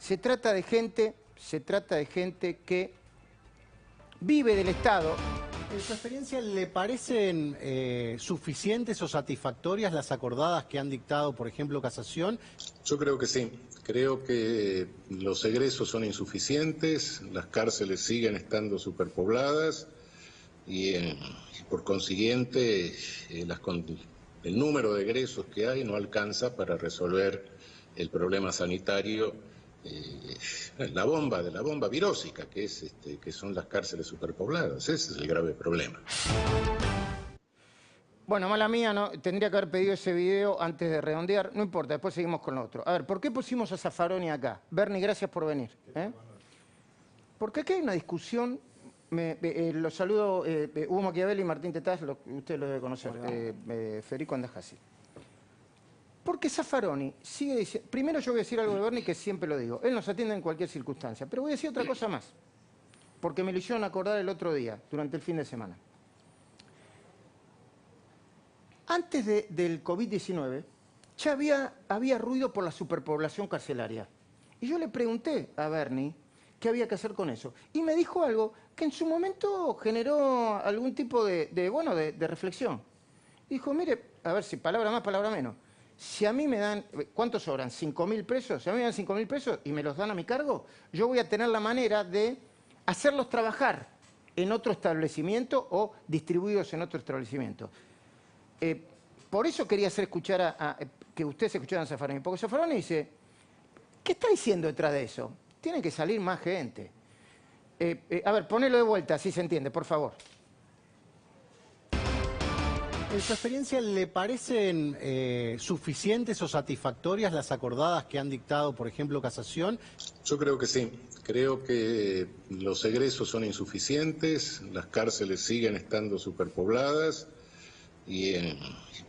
Se trata de gente que vive del Estado. En su experiencia, ¿le parecen suficientes o satisfactorias las acordadas que han dictado, por ejemplo, Casación? Yo creo que sí. Creo que los egresos son insuficientes, las cárceles siguen estando superpobladas y por consiguiente el número de egresos que hay no alcanza para resolver el problema sanitario, la bomba virósica que son las cárceles superpobladas. Ese es el grave problema. Bueno, mala mía, no, tendría que haber pedido ese video antes de redondear. No importa, después seguimos con lo otro. A ver, ¿por qué pusimos a Zaffaroni acá? Bernie, gracias por venir. Porque aquí hay una discusión. Los saludo, Hugo Machiavelli y Martín Tetaz, usted lo debe conocer, Federico Andajasi. Porque Zaffaroni sigue diciendo... Primero yo voy a decir algo de Bernie que siempre lo digo. Él nos atiende en cualquier circunstancia. Pero voy a decir otra cosa más. Porque me lo hicieron acordar el otro día, durante el fin de semana. Antes del COVID-19, ya había ruido por la superpoblación carcelaria. Y yo le pregunté a Bernie qué había que hacer con eso. Y me dijo algo que en su momento generó algún tipo de reflexión. Dijo, mire, a ver si palabra más, palabra menos. Si a mí me dan, ¿cuántos sobran? ¿5.000 pesos? Si a mí me dan 5.000 pesos y me los dan a mi cargo, yo voy a tener la manera de hacerlos trabajar en otro establecimiento o distribuidos en otro establecimiento. Por eso quería hacer escuchar que ustedes escucharan a Zaffaroni, porque Zaffaroni dice, ¿qué está diciendo detrás de eso? Tiene que salir más gente. A ver, ponelo de vuelta, así se entiende, por favor. En su experiencia, ¿le parecen suficientes o satisfactorias las acordadas que han dictado, por ejemplo, Casación? Yo creo que sí. Creo que los egresos son insuficientes, las cárceles siguen estando superpobladas y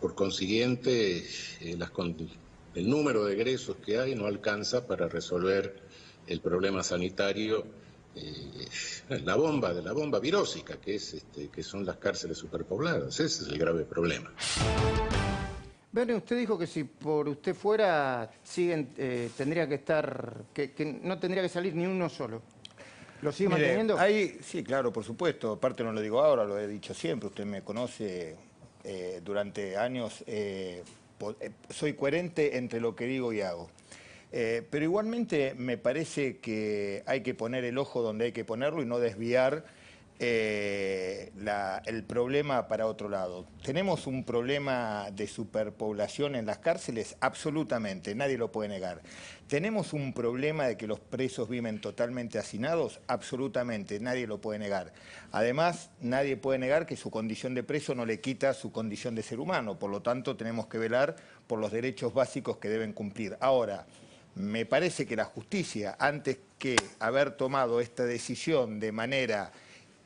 por consiguiente el número de egresos que hay no alcanza para resolver el problema sanitario, la bomba virósica que son las cárceles superpobladas. Ese es el grave problema. Bernie, usted dijo que si por usted fuera, tendría que estar, que no tendría que salir ni uno solo. ¿Lo sigue manteniendo? Sí, claro, por supuesto. Aparte no lo digo ahora, lo he dicho siempre. Usted me conoce durante años. Soy coherente entre lo que digo y hago. Pero igualmente me parece que hay que poner el ojo donde hay que ponerlo y no desviar el problema para otro lado. ¿Tenemos un problema de superpoblación en las cárceles? Absolutamente, nadie lo puede negar. ¿Tenemos un problema de que los presos viven totalmente hacinados? Absolutamente, nadie lo puede negar. Además, nadie puede negar que su condición de preso no le quita su condición de ser humano. Por lo tanto, tenemos que velar por los derechos básicos que deben cumplir. Ahora, me parece que la justicia, antes que haber tomado esta decisión de manera,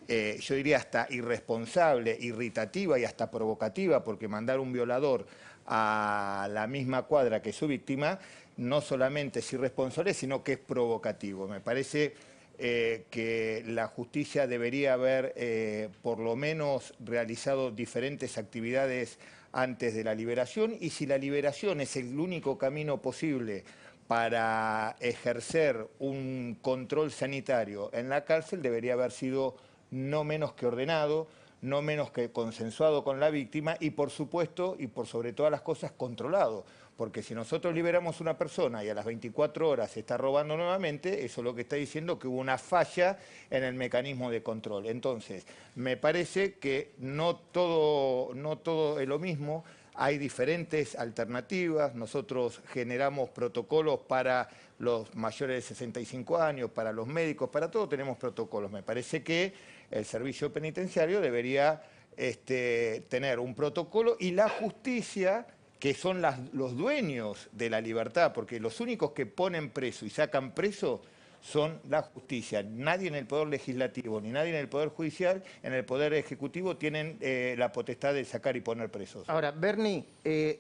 yo diría hasta irresponsable, irritativa y hasta provocativa, porque mandar un violador a la misma cuadra que su víctima, no solamente es irresponsable, sino que es provocativo. Me parece que la justicia debería haber por lo menos realizado diferentes actividades antes de la liberación, y si la liberación es el único camino posible para ejercer un control sanitario en la cárcel, debería haber sido no menos que ordenado, no menos que consensuado con la víctima y por supuesto, y por sobre todas las cosas, controlado. Porque si nosotros liberamos a una persona y a las 24 horas se está robando nuevamente, eso lo que está diciendo que hubo una falla en el mecanismo de control. Entonces, me parece que no todo es lo mismo. Hay diferentes alternativas, nosotros generamos protocolos para los mayores de 65 años, para los médicos, para todo tenemos protocolos. Me parece que el servicio penitenciario debería tener un protocolo y la justicia, que son los dueños de la libertad, porque los únicos que ponen preso y sacan preso son la justicia. Nadie en el Poder Legislativo, ni nadie en el Poder Judicial, en el Poder Ejecutivo, tienen la potestad de sacar y poner presos. Ahora, Bernie,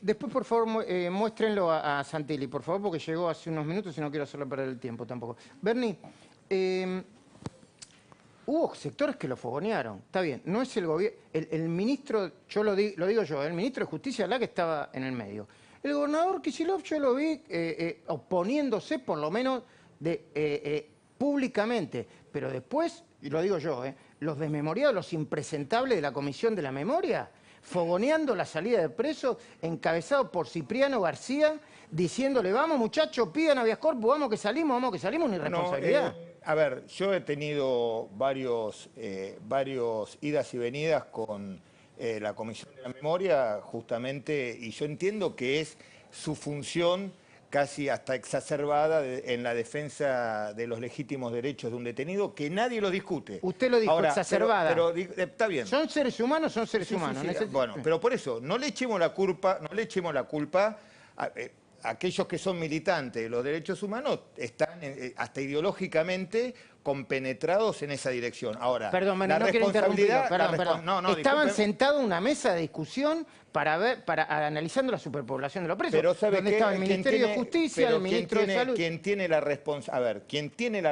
después por favor muéstrenlo a Santilli, por favor, porque llegó hace unos minutos y no quiero hacerle perder el tiempo tampoco. Bernie, hubo sectores que lo fogonearon, está bien, no es el gobierno, el ministro, lo digo yo, el ministro de Justicia, la que estaba en el medio. El gobernador Kicillof yo lo vi oponiéndose por lo menos públicamente, pero después, y lo digo yo, los desmemoriados, los impresentables de la Comisión de la Memoria, fogoneando la salida de presos, encabezado por Cipriano García, diciéndole, vamos muchachos, pidan habeas corpus, vamos que salimos, una irresponsabilidad. A ver, yo he tenido varios idas y venidas con la Comisión de la Memoria, justamente, y yo entiendo que es su función casi hasta exacerbada en la defensa de los legítimos derechos de un detenido, que nadie lo discute. Usted lo dijo, ahora, exacerbada. Pero está bien. Son seres humanos, son seres Sí, humanos. sí. Bueno, pero por eso, no le echemos la culpa a aquellos que son militantes de los derechos humanos, están hasta ideológicamente compenetrados en esa dirección. Ahora, perdón, la no quiero interrumpirlo, responsabilidad... No, estaban sentados en una mesa de discusión analizando la superpoblación de los presos. Pero ¿sabe donde qué? estaba el Ministerio de Justicia, el Ministro de Salud. Quien tiene la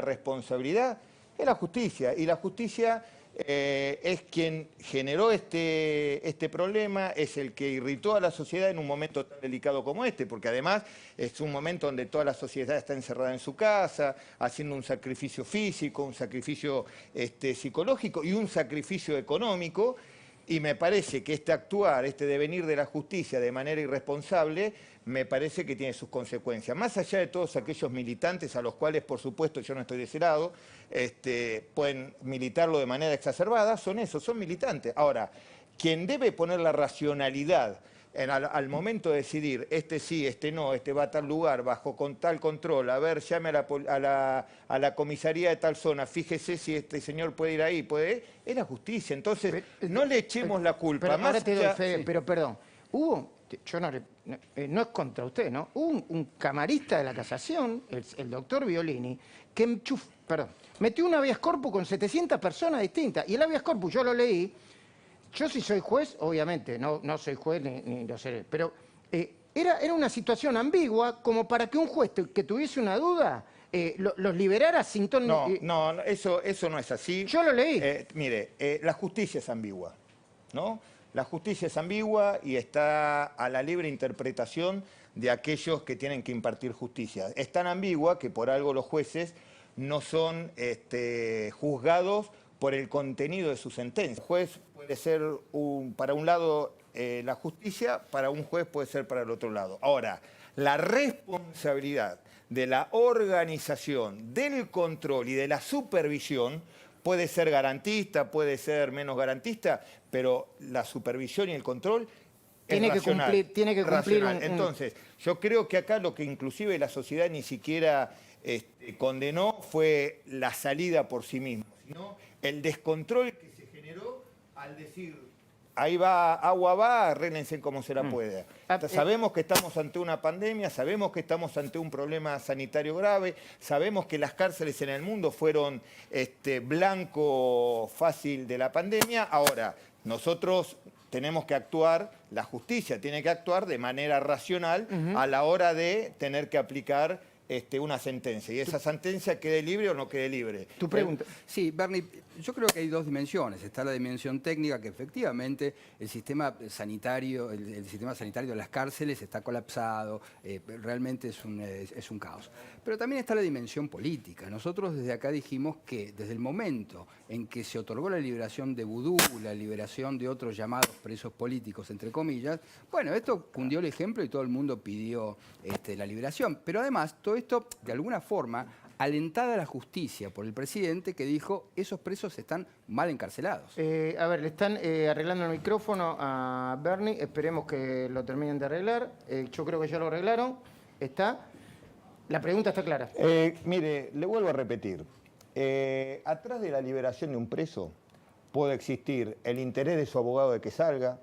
responsabilidad es la justicia, y la justicia es quien generó este problema, es el que irritó a la sociedad en un momento tan delicado como este, porque además es un momento donde toda la sociedad está encerrada en su casa, haciendo un sacrificio físico, un sacrificio psicológico y un sacrificio económico. Y me parece que este devenir de la justicia de manera irresponsable, me parece que tiene sus consecuencias. Más allá de todos aquellos militantes a los cuales, por supuesto, yo no estoy de ese lado, pueden militarlo de manera exacerbada, son militantes. Ahora, quien debe poner la racionalidad al momento de decidir, sí, no, va a tal lugar, bajo con tal control, a ver, llame a la comisaría de tal zona, fíjese si este señor puede ir ahí, es la justicia. Entonces, no le echemos la culpa. Pero, ahora te doy, Fede, pero perdón, no es contra usted, ¿no? Hubo un camarista de la casación, el doctor Violini, que metió un habeas corpus con 700 personas distintas, y el habeas corpus, yo lo leí. Yo si soy juez, obviamente, no soy juez ni lo seré, pero era una situación ambigua como para que un juez que tuviese una duda los liberara sin tono... No, eso no es así. Yo lo leí. Mire, la justicia es ambigua, ¿no? La justicia es ambigua y está a la libre interpretación de aquellos que tienen que impartir justicia. Es tan ambigua que por algo los jueces no son juzgados por el contenido de su sentencia. Un juez puede ser, para un lado, la justicia, para un juez puede ser para el otro lado. Ahora, la responsabilidad de la organización, del control y de la supervisión puede ser garantista, puede ser menos garantista, pero la supervisión y el control tiene que cumplir Entonces, yo creo que acá lo que inclusive la sociedad ni siquiera condenó fue la salida por sí misma, sino el descontrol que se generó al decir, ahí va, agua va, arréglense como se la pueda. Sabemos que estamos ante una pandemia, sabemos que estamos ante un problema sanitario grave, sabemos que las cárceles en el mundo fueron blanco fácil de la pandemia. Ahora, nosotros tenemos que actuar, la justicia tiene que actuar de manera racional a la hora de tener que aplicar una sentencia, y esa sentencia quede libre o no quede libre. Tu pregunta. Sí, Bernie, yo creo que hay dos dimensiones. Está la dimensión técnica, que efectivamente el sistema sanitario, el sistema sanitario de las cárceles está colapsado, realmente es un caos. Pero también está la dimensión política. Nosotros desde acá dijimos que desde el momento en que se otorgó la liberación de Vudú, la liberación de otros llamados presos políticos, entre comillas, bueno, esto cundió el ejemplo y todo el mundo pidió la liberación. Pero además, todo esto, de alguna forma, alentada a la justicia por el presidente, que dijo, esos presos están mal encarcelados. A ver, le están arreglando el micrófono a Bernie, esperemos que lo terminen de arreglar. Yo creo que ya lo arreglaron. ¿Está? La pregunta está clara. Mire, le vuelvo a repetir. Atrás de la liberación de un preso puede existir el interés de su abogado de que salga,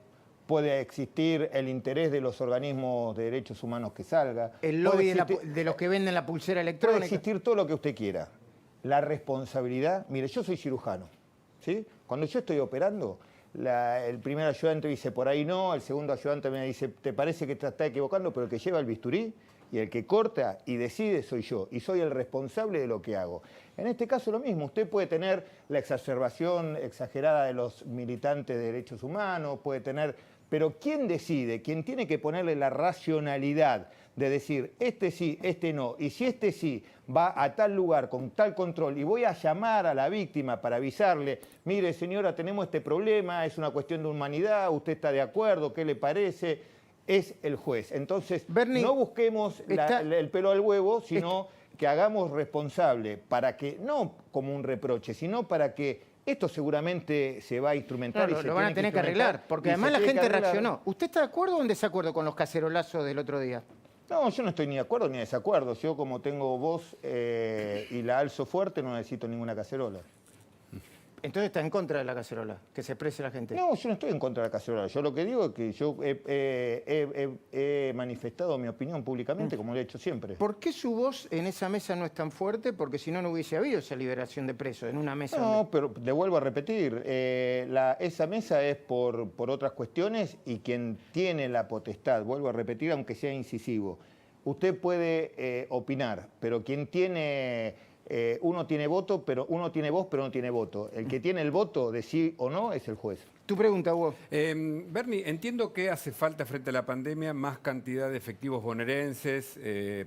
puede existir el interés de los organismos de derechos humanos que salga. El lobby de los que venden la pulsera electrónica. Puede existir todo lo que usted quiera. La responsabilidad... Mire, yo soy cirujano, ¿sí? Cuando yo estoy operando, el primer ayudante dice, por ahí no, el segundo ayudante me dice, te parece que te estás equivocando, pero el que lleva el bisturí y el que corta y decide soy yo, y soy el responsable de lo que hago. En este caso lo mismo, usted puede tener la exacerbación exagerada de los militantes de derechos humanos, puede tener Pero ¿quién decide? Quien tiene que ponerle la racionalidad de decir, este sí, este no, y si este sí va a tal lugar con tal control y voy a llamar a la víctima para avisarle, mire señora, tenemos este problema, es una cuestión de humanidad, usted está de acuerdo, ¿qué le parece? Es el juez. Entonces, Bernie, no busquemos el pelo al huevo, sino que hagamos responsable para que, no como un reproche, sino para que esto seguramente se va a instrumentar. No, y se lo van a tener que arreglar, porque además la gente reaccionó. ¿Usted está de acuerdo o en desacuerdo con los cacerolazos del otro día? No, yo no estoy ni de acuerdo ni de desacuerdo. Yo como tengo voz y la alzo fuerte no necesito ninguna cacerola. Entonces está en contra de la cacerola, que se exprese la gente. No, yo no estoy en contra de la cacerola. Yo lo que digo es que yo he manifestado mi opinión públicamente, como lo he hecho siempre. ¿Por qué su voz en esa mesa no es tan fuerte? Porque si no, no hubiese habido esa liberación de presos en una mesa. No, pero le vuelvo a repetir, esa mesa es por otras cuestiones y quien tiene la potestad, vuelvo a repetir, aunque sea incisivo, usted puede opinar, pero quien tiene... uno tiene voz, pero no tiene voto. El que tiene el voto de sí o no es el juez. Tu pregunta, Hugo. Bernie, entiendo que hace falta frente a la pandemia más cantidad de efectivos bonaerenses,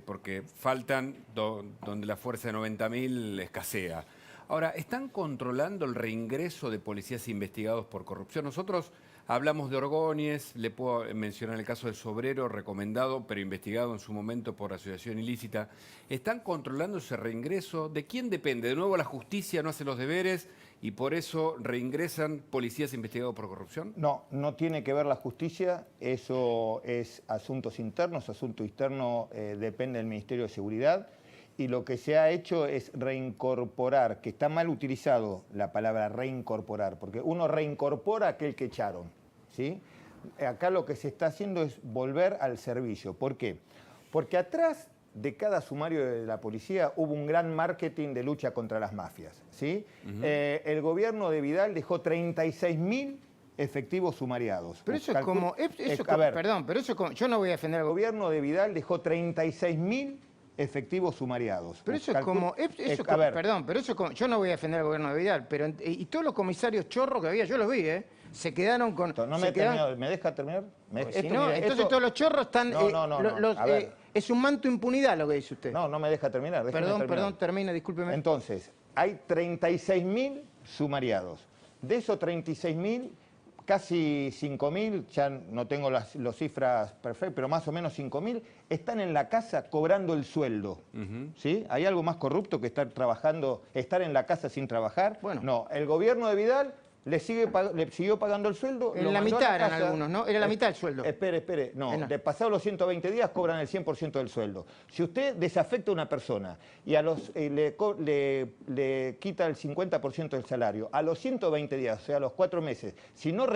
porque faltan donde la fuerza de 90.000 escasea. Ahora, ¿están controlando el reingreso de policías investigados por corrupción? Nosotros hablamos de Orgóñez, le puedo mencionar el caso del Sobrero, recomendado pero investigado en su momento por asociación ilícita. ¿Están controlando ese reingreso? ¿De quién depende? De nuevo, la justicia no hace los deberes y por eso reingresan policías investigados por corrupción. No, no tiene que ver la justicia, eso es asuntos internos, asunto externo depende del Ministerio de Seguridad. Y lo que se ha hecho es reincorporar, que está mal utilizado la palabra reincorporar, porque uno reincorpora a aquel que echaron, ¿sí? Acá lo que se está haciendo es volver al servicio. ¿Por qué? Porque atrás de cada sumario de la policía hubo un gran marketing de lucha contra las mafias, ¿sí? El gobierno de Vidal dejó 36.000 efectivos sumariados. Pero eso es como... perdón, pero eso es como... Yo no voy a defender al El gobierno. gobierno de Vidal dejó 36.000 efectivos sumariados. Pero eso es como... Perdón, pero eso es como... Yo no voy a defender al gobierno de Vidal, pero... Y todos los comisarios chorros que había, yo los vi, se quedaron con... ¿Me deja terminar? Si no, entonces todos los chorros están... es un manto de impunidad lo que dice usted. No me deja terminar. Perdón, termine, discúlpeme. Entonces, hay 36.000 sumariados. De esos 36.000, casi 5.000, ya no tengo las cifras perfectas, pero más o menos 5.000, están en la casa cobrando el sueldo. ¿Sí? ¿Hay algo más corrupto que estar en la casa sin trabajar? Bueno. No, el gobierno de Vidal le siguió pagando el sueldo. En la mitad eran algunos, ¿no? Era la mitad el sueldo. Espere. No, de pasados los 120 días cobran el 100% del sueldo. Si usted desafecta a una persona y le quita el 50% del salario, a los 120 días, o sea, a los 4 meses, si no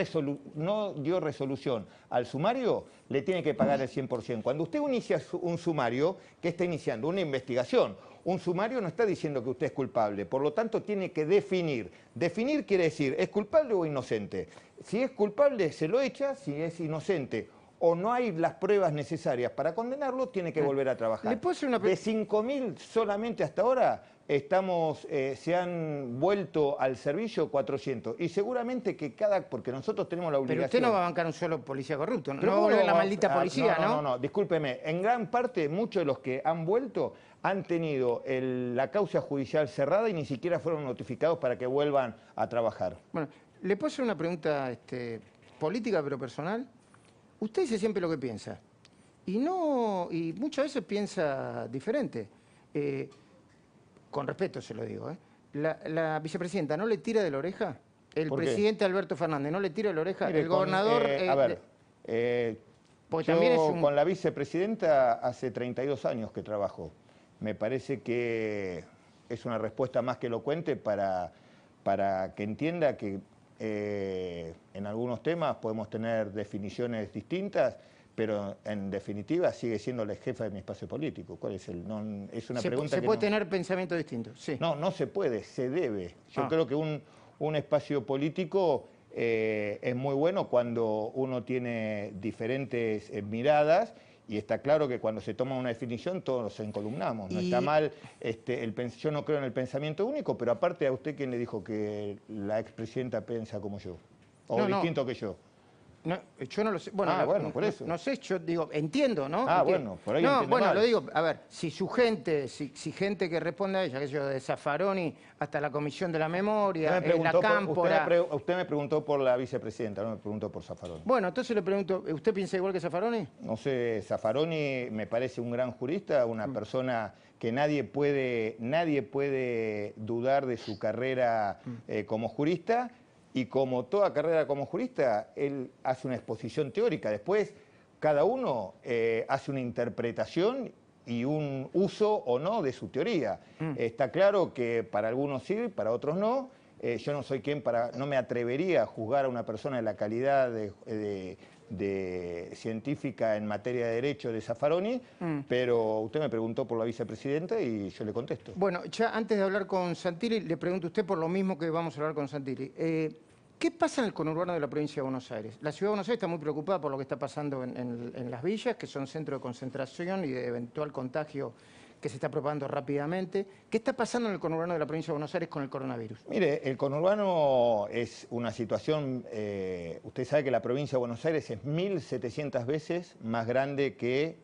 dio resolución al sumario, le tiene que pagar el 100%. Cuando usted inicia un sumario, ¿qué está iniciando? Una investigación. Un sumario no está diciendo que usted es culpable, por lo tanto tiene que definir. Definir quiere decir, ¿es culpable o inocente? Si es culpable, se lo echa, si es inocente o no hay las pruebas necesarias para condenarlo, tiene que volver a trabajar. ¿Le puedo hacer una De 5.000 solamente hasta ahora se han vuelto al servicio 400 y seguramente que porque nosotros tenemos la obligación... Pero usted no va a bancar un solo policía corrupto, no Pero va a volver la maldita policía, ¿no? No, discúlpeme. En gran parte, muchos de los que han vuelto han tenido la causa judicial cerrada y ni siquiera fueron notificados para que vuelvan a trabajar. Bueno, ¿le puedo hacer una pregunta política pero personal? Usted dice siempre lo que piensa y muchas veces piensa diferente. Con respeto se lo digo. La vicepresidenta no le tira de la oreja. El presidente Alberto Fernández no le tira de la oreja. Mire, el gobernador... Con la vicepresidenta hace 32 años que trabajo. Me parece que es una respuesta más que elocuente para que entienda que en algunos temas podemos tener definiciones distintas, pero en definitiva sigue siendo la jefa de mi espacio político. ¿Cuál es es una pregunta se puede tener pensamientos distintos, sí. No se puede, se debe. Yo creo que un espacio político es muy bueno cuando uno tiene diferentes miradas. Y está claro que cuando se toma una definición todos nos encolumnamos. No está mal, yo no creo en el pensamiento único, pero aparte a usted, ¿quién le dijo que la expresidenta piensa como yo? O distinto que yo. No, yo no lo sé. Bueno, bueno, por eso. No sé, yo digo, entiendo, ¿no? Bueno, por ahí no, entiende bueno, mal. lo digo, a ver, si su gente, si gente que responde a ella, que yo, de Zaffaroni hasta la Comisión de la Memoria, la Cámpora. Usted me preguntó por la vicepresidenta, no me preguntó por Zaffaroni. Bueno, entonces le pregunto, ¿usted piensa igual que Zaffaroni? No sé, Zaffaroni me parece un gran jurista, una persona que nadie puede dudar de su carrera como jurista, y como toda carrera como jurista, él hace una exposición teórica. Después, cada uno hace una interpretación y un uso o no de su teoría. Está claro que para algunos sí, para otros no. Yo no soy quien no me atrevería a juzgar a una persona de la calidad de científica en materia de derecho de Zaffaroni, pero usted me preguntó por la vicepresidenta y yo le contesto. Bueno, ya antes de hablar con Santilli, le pregunto a usted por lo mismo que vamos a hablar con Santilli. ¿Qué pasa en el conurbano de la provincia de Buenos Aires? La ciudad de Buenos Aires está muy preocupada por lo que está pasando en las villas, que son centros de concentración y de eventual contagio que se está propagando rápidamente. ¿Qué está pasando en el conurbano de la provincia de Buenos Aires con el coronavirus? Mire, el conurbano es una situación, usted sabe que la provincia de Buenos Aires es 1.700 veces más grande que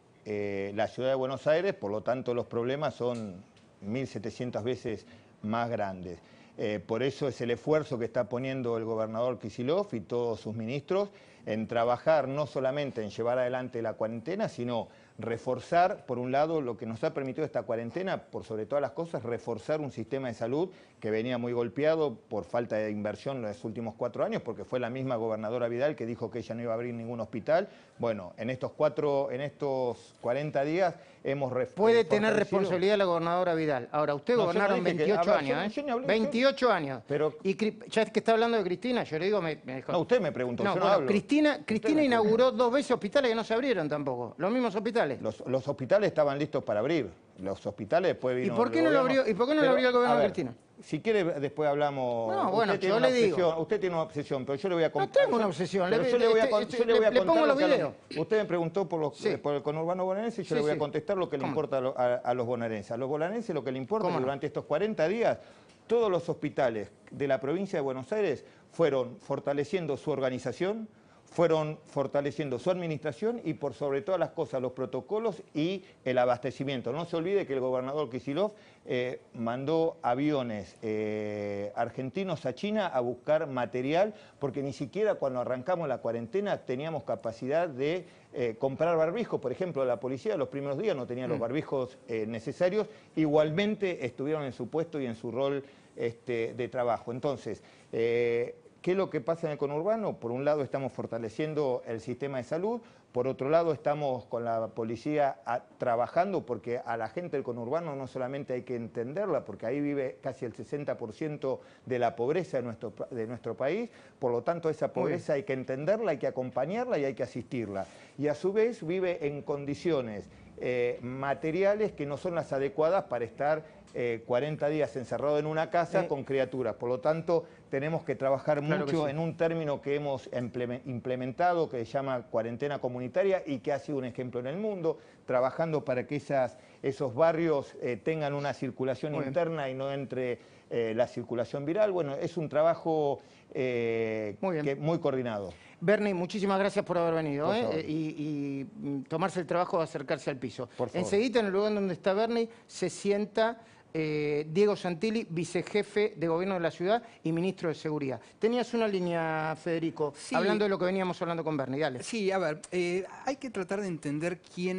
la ciudad de Buenos Aires, por lo tanto los problemas son 1.700 veces más grandes. Por eso es el esfuerzo que está poniendo el gobernador Kicillof y todos sus ministros en trabajar no solamente en llevar adelante la cuarentena, sino reforzar, por un lado, lo que nos ha permitido esta cuarentena, por sobre todas las cosas, reforzar un sistema de salud que venía muy golpeado por falta de inversión en los últimos 4 años, porque fue la misma gobernadora Vidal que dijo que ella no iba a abrir ningún hospital. Bueno, en estos 40 días hemos Puede tener responsabilidad la gobernadora Vidal. Ahora, usted gobernaron 28 años, yo ni hablé, 28 años. Pero, y ya que está hablando de Cristina, yo le digo... No, usted me preguntó, no, yo no bueno, hablo. Cristina inauguró 2 veces hospitales que no se abrieron tampoco. Los mismos hospitales. Los hospitales estaban listos para abrir. Los hospitales después vino... ¿Y por qué no lo abrió? ¿Y por qué no lo abrió el gobierno de Cristina? Si quiere, después hablamos... No, bueno, yo le digo. Usted tiene una obsesión, pero yo le voy a contar... No tengo una obsesión. Yo le voy a contar... Le pongo los videos. Usted me preguntó por el conurbano bonaerense y yo le voy a contestar lo que le importa a los bonaerenses. A los bonaerenses lo que le importa es que durante estos 40 días todos los hospitales de la provincia de Buenos Aires fueron fortaleciendo su organización, fueron fortaleciendo su administración y por sobre todas las cosas los protocolos y el abastecimiento. No se olvide que el gobernador Kicillof mandó aviones argentinos a China a buscar material porque ni siquiera cuando arrancamos la cuarentena teníamos capacidad de comprar barbijos. Por ejemplo, la policía los primeros días no tenía los barbijos necesarios, igualmente estuvieron en su puesto y en su rol de trabajo. Entonces, ¿qué es lo que pasa en el conurbano? Por un lado estamos fortaleciendo el sistema de salud, por otro lado estamos con la policía trabajando porque a la gente del conurbano no solamente hay que entenderla, porque ahí vive casi el 60% de la pobreza de nuestro país, por lo tanto esa pobreza hay que entenderla, hay que acompañarla y hay que asistirla. Y a su vez vive en condiciones materiales que no son las adecuadas para estar 40 días encerrado en una casa con criaturas. Por lo tanto, tenemos que trabajar mucho en un término que hemos implementado, que se llama cuarentena comunitaria y que ha sido un ejemplo en el mundo, trabajando para que esos barrios tengan una circulación interna y no entre la circulación viral. Bueno, es un trabajo muy coordinado. Bernie, muchísimas gracias por haber venido y tomarse el trabajo de acercarse al piso. Por favor. Enseguida, en el lugar donde está Bernie, se sienta Diego Santilli, vicejefe de gobierno de la ciudad y ministro de Seguridad. Tenías una línea, Federico, hablando de lo que veníamos hablando con Bernie. Dale. Sí, a ver, hay que tratar de entender quién